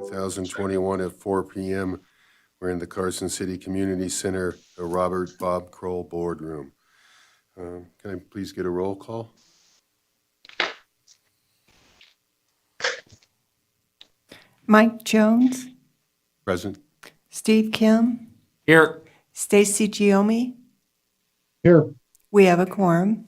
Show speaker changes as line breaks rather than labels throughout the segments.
2021 at 4 p.m. We're in the Carson City Community Center, the Robert Bob Kroll Boardroom. Can I please get a roll call?
Mike Jones,
Present.
Steve Kim,
Here.
Stacy Giomi.
Here.
We have a quorum.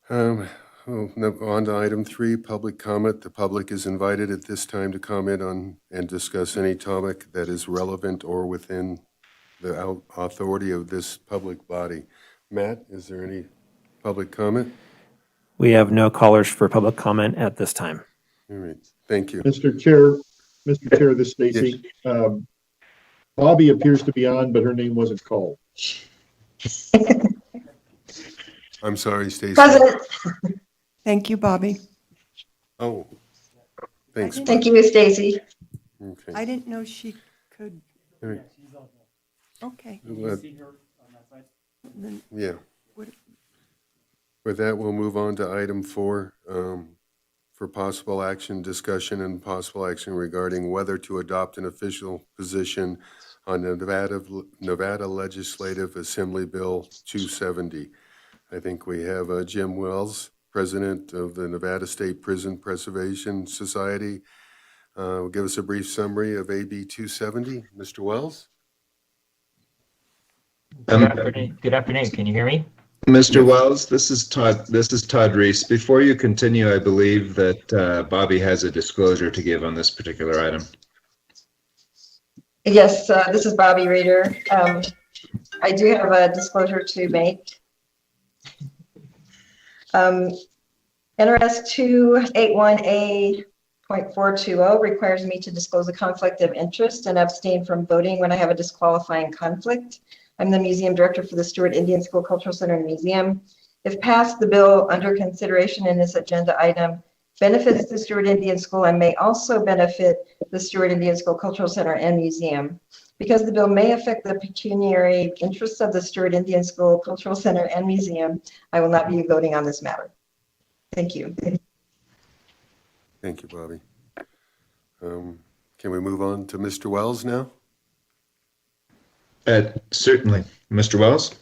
On to item 3, public comment. The public is invited at this time to comment on and discuss any topic that is relevant or within the authority of this public body. Matt, is there any public comment?
We have no callers for public comment at this time.
All right, thank you.
Mr. Chair, this is Stacy. Bobby appears to be on, but her name wasn't called.
I'm sorry, Stacy.
Present.
Thank you, Bobby.
Oh, thanks.
Thank you, Stacy.
Okay.
I didn't know she could.
All right.
Okay. Then
Yeah.
what-
With that, we'll move on to item 4, for possible action, discussion and possible action regarding whether to adopt an official position on Nevada Legislative Assembly Bill 270. I think we have Jim Wells, President of the Nevada State Prison Preservation Society, will give us a brief summary of AB 270. Mr. Wells?
Good afternoon. Can you hear me?
Mr. Wells, this is Todd Reese. Before you continue, I believe that Bobby has a disclosure to give on this particular item.
Yes, this is Bobby Reeder. I do have a disclosure to make. NRS 281A.420 requires me to disclose a conflict of interest and abstain from voting when I have a disqualifying conflict. I'm the museum director for the Stewart Indian School Cultural Center and Museum. If passed, the bill under consideration in this agenda item benefits the Stewart Indian School and may also benefit the Stewart Indian School Cultural Center and Museum. Because the bill may affect the pecuniary interests of the Stewart Indian School Cultural Center and Museum, I will not be voting on this matter. Thank you.
Thank you, Bobby. Can we move on to Mr. Wells now?
Certainly. Mr. Wells?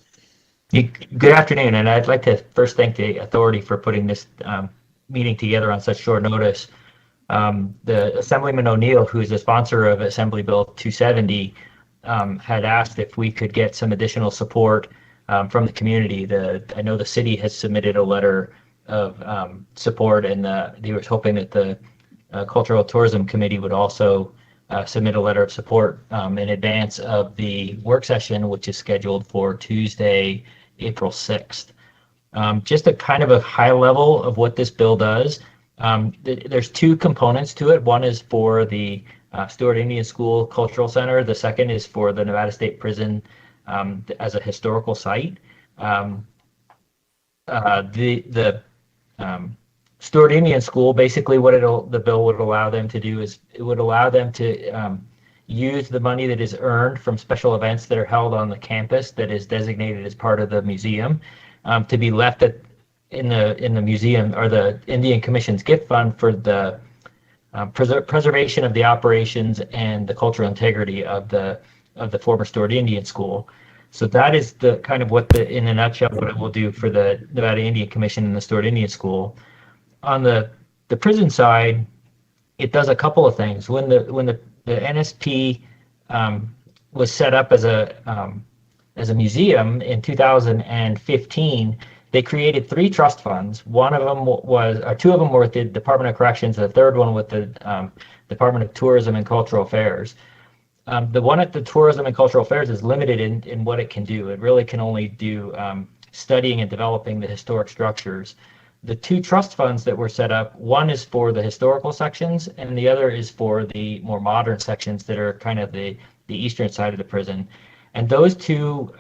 Good afternoon, and I'd like to first thank the authority for putting this meeting together on such short notice. The Assemblyman O'Neill, who is the sponsor of Assembly Bill 270, had asked if we could get some additional support from the community. I know the city has submitted a letter of support, and he was hoping that the Cultural Tourism Committee would also submit a letter of support in advance of the work session, which is scheduled for Tuesday, April 6th. Just a kind of a high level of what this bill does. There's 2 components to it. One is for the Stewart Indian School Cultural Center. The second is for the Nevada State Prison as a historical site. The Stewart Indian School, basically what the bill would allow them to do is it would allow them to use the money that is earned from special events that are held on the campus that is designated as part of the museum to be left in the museum or the Indian Commission's gift fund for the preservation of the operations and the cultural integrity of the former Stewart Indian School. So that is the kind of in a nutshell, what it will do for the Nevada Indian Commission and the Stewart Indian School. On the prison side, it does a couple of things. When the NSP was set up as a museum in 2015, they created 3 trust funds. One of them was, or 2 of them were with the Department of Corrections, the third one with the Department of Tourism and Cultural Affairs. The one at the Tourism and Cultural Affairs is limited in what it can do. It really can only do studying and developing the historic structures. The 2 trust funds that were set up, one is for the historical sections and the other is for the more modern sections that are kind of the eastern side of the prison. And those two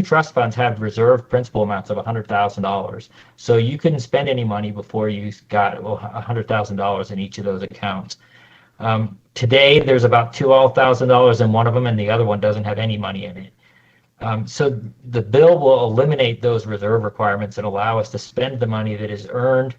trust funds have reserved principal amounts of $100,000. So you couldn't spend any money before you got $100,000 in each of those accounts. Today, there's about $12,000 in one of them and the other one doesn't have any money in it. So the bill will eliminate those reserve requirements and allow us to spend the money that is earned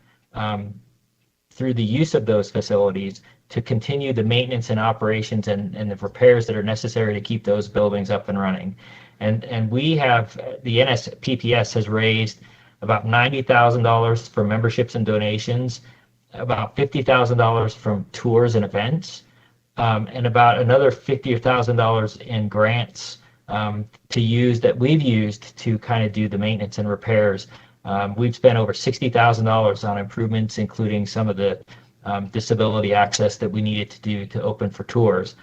through the use of those facilities to continue the maintenance and operations and the repairs that are necessary to keep those buildings up and running. And we have, the NSPPS has raised about $90,000 for memberships and donations, about $50,000 from tours and events, and about another $50,000 in grants to use that we've used to kind of do the maintenance and repairs. We've spent over $60,000 on improvements, including some of the disability access that we needed to do to open for tours.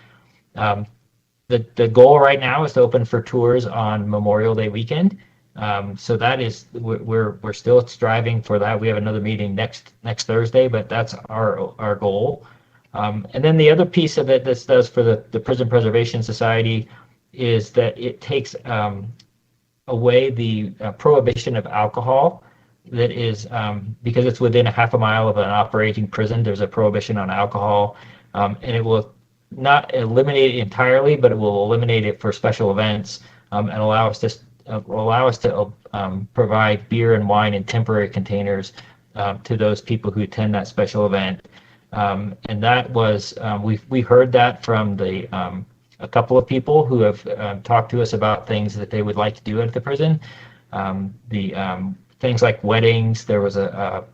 The goal right now is to open for tours on Memorial Day weekend. So that is, we're still striving for that. We have another meeting next Thursday, but that's our goal. And then the other piece of it this does for the Prison Preservation Society is that it takes away the prohibition of alcohol that is, because it's within a half a mile of an operating prison, there's a prohibition on alcohol, and it will not eliminate it entirely, but it will eliminate it for special events, and allow us to provide beer and wine in temporary containers to those people who attend that special event. And that was, we heard that from a couple of people who have talked to us about things that they would like to do at the prison. Things like weddings. There was the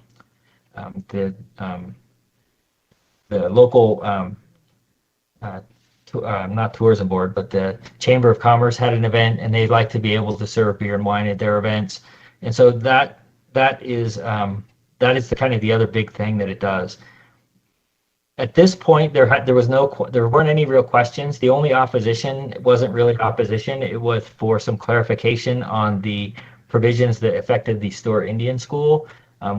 local, not tourism board, but the Chamber of Commerce had an event, and they'd like to be able to serve beer and wine at their events. And so that is the kind of the other big thing that it does. At this point, there weren't any real questions. The only opposition wasn't really opposition. It was for some clarification on the provisions that affected the Stewart Indian School.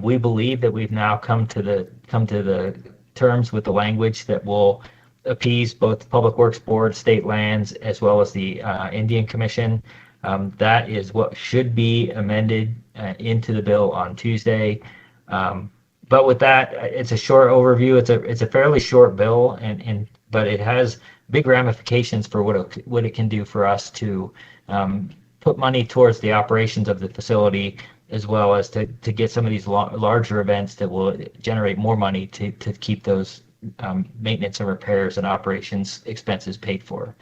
We believe that we've now come to the terms with the language that will appease both the Public Works Board, state lands, as well as the Indian Commission. That is what should be amended into the bill on Tuesday. But with that, it's a short overview. It's a fairly short bill, but it has big ramifications for what it can do for us to put money towards the operations of the facility, as well as to get some of these larger events that will generate more money to keep those maintenance and repairs and operations expenses paid for.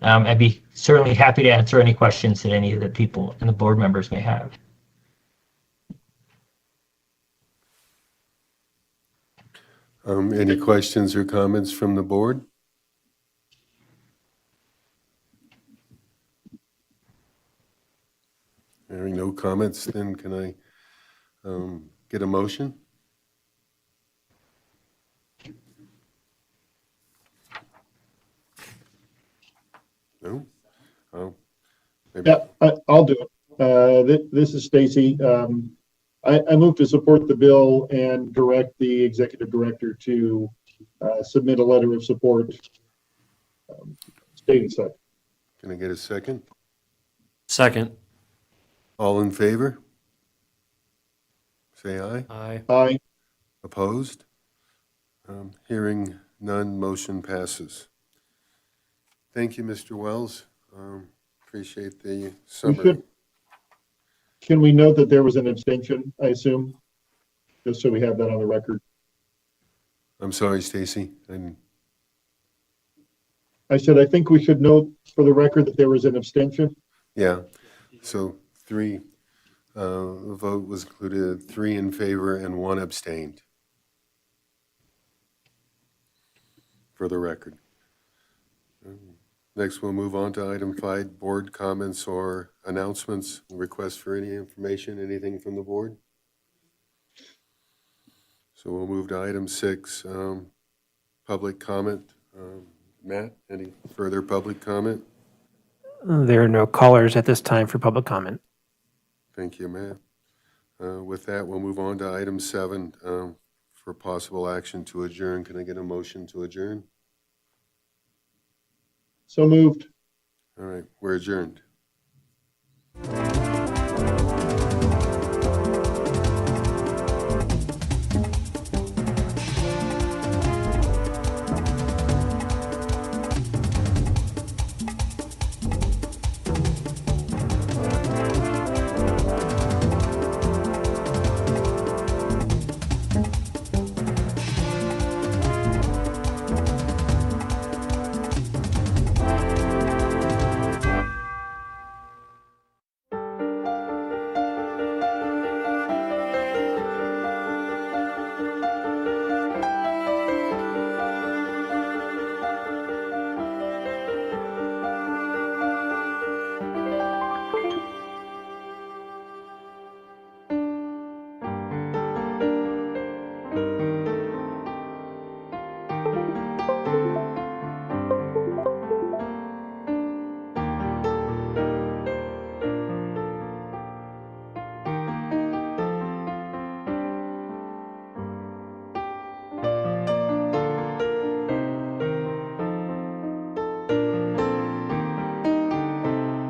I'd be certainly happy to answer any questions that any of the people and the board members may have.
Any questions or comments from the board? Hearing no comments, then can I get a motion? No? Oh, maybe.
Yeah, I'll do it. This is Stacy. I move to support the bill and direct the executive director to submit a letter of support stating such.
Can I get a second?
Second.
All in favor? Say aye.
Aye.
Aye.
Opposed? Hearing none, motion passes. Thank you, Mr. Wells. Appreciate the summary.
Can we note that there was an abstention, I assume? Just so we have that on the record.
I'm sorry, Stacy.
I said, I think we should note for the record that there was an abstention.
Yeah, so the vote was included, 3 in favor and 1 abstained. For the record. Next, we'll move on to item 5, board comments or announcements, requests for any information, anything from the board. So we'll move to item 6, public comment. Matt, any further public comment?
There are no callers at this time for public comment.
Thank you, Matt. With that, we'll move on to item 7, for possible action to adjourn. Can I get a motion to adjourn?
So moved.
All right, we're adjourned.